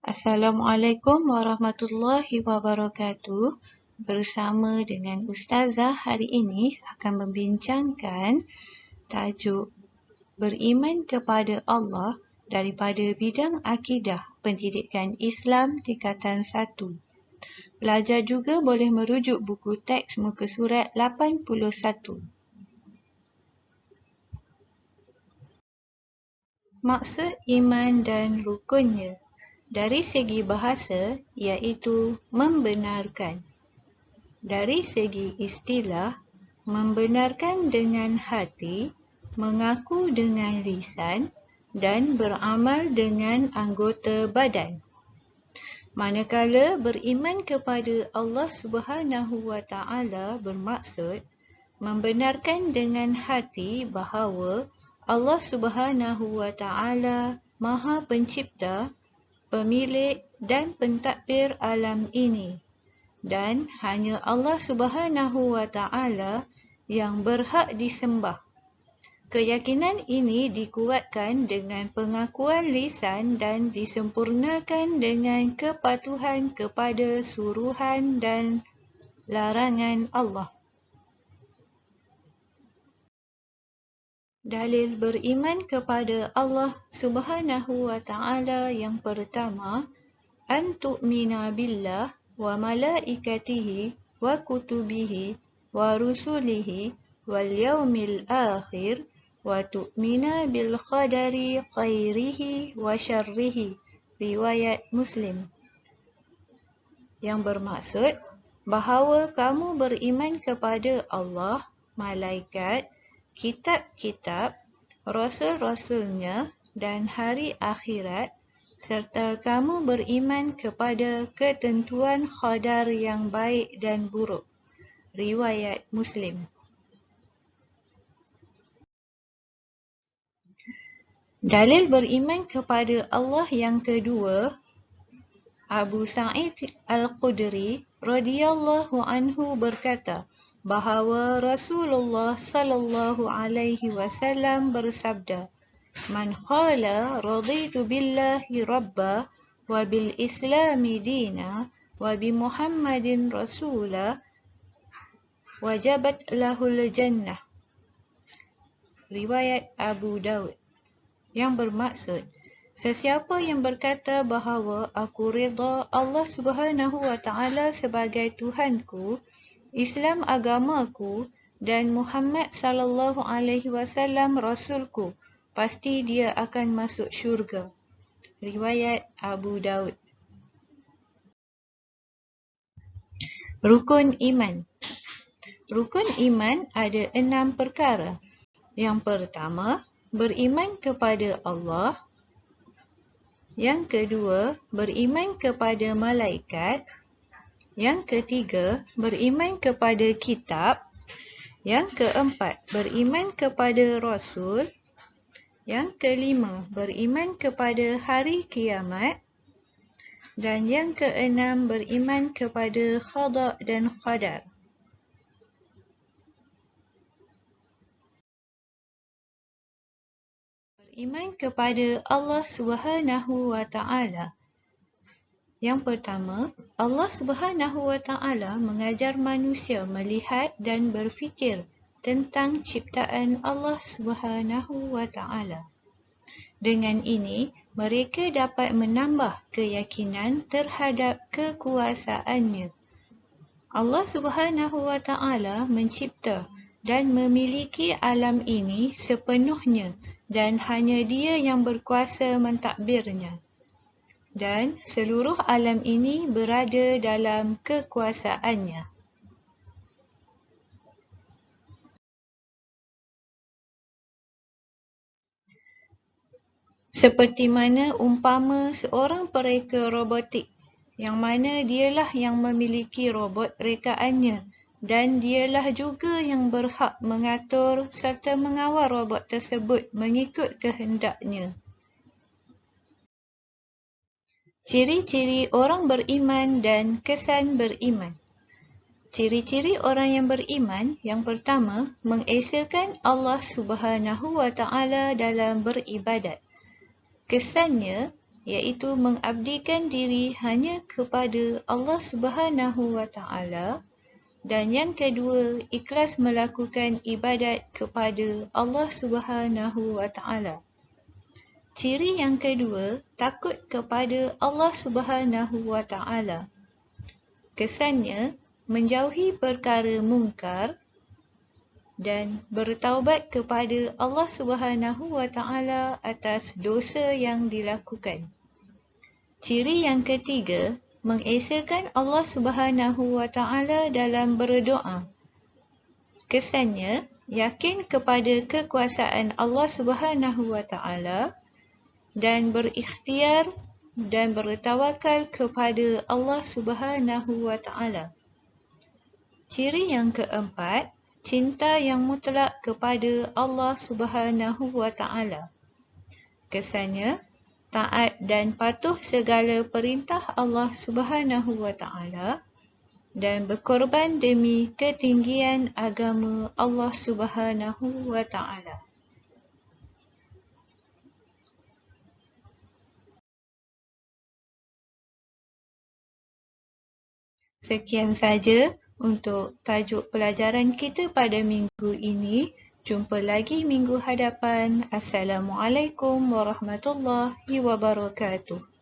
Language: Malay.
Assalamualaikum warahmatullahi wabarakatuh. Bersama dengan Ustazah hari ini akan membincangkan tajuk beriman kepada Allah daripada bidang akidah pendidikan Islam tingkatan 1. Pelajar juga boleh merujuk buku teks muka surat 81. Maksud iman dan rukunnya. Dari segi bahasa, iaitu membenarkan. Dari segi istilah, membenarkan dengan hati, mengaku dengan lisan dan beramal dengan anggota badan. Manakala beriman kepada Allah Subhanahu wa Ta'ala bermaksud membenarkan dengan hati bahawa Allah Subhanahu wa Ta'ala Maha Pencipta, pemilik dan pentadbir alam ini, dan hanya Allah Subhanahu wa Ta'ala yang berhak disembah. Keyakinan ini dikuatkan dengan pengakuan lisan dan disempurnakan dengan kepatuhan kepada suruhan dan larangan Allah. Dalil beriman kepada Allah Subhanahu wa Ta'ala yang pertama, an tu'mina billah wa malaikatihi wa kutubihi wa rusulihi wal yaumil akhir wa tu'mina bil qadari khairihi wa syarrihi. Riwayat Muslim. Yang bermaksud bahawa kamu beriman kepada Allah, malaikat, kitab-kitab, rasul-rasulnya dan hari akhirat, serta kamu beriman kepada ketentuan qadar yang baik dan buruk. Riwayat Muslim. Dalil beriman kepada Allah yang kedua, Abu Sa'id Al-Khudri radhiyallahu anhu berkata bahawa Rasulullah sallallahu alaihi wasallam bersabda, "Man qala raditu billahi rabba wa bil islami dina wa bi Muhammadin rasula wajabat lahul jannah." Riwayat Abu Daud. Yang bermaksud, sesiapa yang berkata bahawa aku redha Allah Subhanahu wa Ta'ala sebagai Tuhanku, Islam agamaku dan Muhammad sallallahu alaihi wasallam rasulku, pasti dia akan masuk syurga. Riwayat Abu Daud. Rukun iman. Rukun iman ada 6 perkara. Yang pertama, beriman kepada Allah. Yang kedua, beriman kepada malaikat. Yang ketiga, beriman kepada kitab. Yang keempat, beriman kepada rasul. Yang kelima, beriman kepada hari kiamat. Dan yang keenam, beriman kepada qada dan qadar. Beriman kepada Allah Subhanahu wa Ta'ala. Yang pertama, Allah Subhanahu wa Ta'ala mengajar manusia melihat dan berfikir tentang ciptaan Allah Subhanahu wa Ta'ala. Dengan ini, mereka dapat menambah keyakinan terhadap kekuasaannya. Allah Subhanahu wa Ta'ala mencipta dan memiliki alam ini sepenuhnya dan hanya Dia yang berkuasa mentadbirnya. Dan seluruh alam ini berada dalam kekuasaannya. Seperti mana umpama seorang pereka robotik, yang mana dialah yang memiliki robot rekaannya dan dialah juga yang berhak mengatur serta mengawal robot tersebut mengikut kehendaknya. Ciri-ciri orang beriman dan kesan beriman. Ciri-ciri orang yang beriman, yang pertama, mengesakan Allah Subhanahu wa Ta'ala dalam beribadat. Kesannya iaitu mengabdikan diri hanya kepada Allah Subhanahu wa Ta'ala, dan yang kedua, ikhlas melakukan ibadat kepada Allah Subhanahu wa Ta'ala. Ciri yang kedua, takut kepada Allah Subhanahu wa Ta'ala. Kesannya, menjauhi perkara mungkar dan bertaubat kepada Allah Subhanahu wa Ta'ala atas dosa yang dilakukan. Ciri yang ketiga, mengesakan Allah Subhanahu wa Ta'ala dalam berdoa. Kesannya, yakin kepada kekuasaan Allah Subhanahu wa Ta'ala dan berikhtiar dan bertawakal kepada Allah Subhanahu wa Ta'ala. Ciri yang keempat, cinta yang mutlak kepada Allah Subhanahu wa Ta'ala. Kesannya, taat dan patuh segala perintah Allah Subhanahu wa Ta'ala dan berkorban demi ketinggian agama Allah Subhanahu wa Ta'ala. Sekian saja untuk tajuk pelajaran kita pada minggu ini. Jumpa lagi minggu hadapan. Assalamualaikum warahmatullahi wabarakatuh.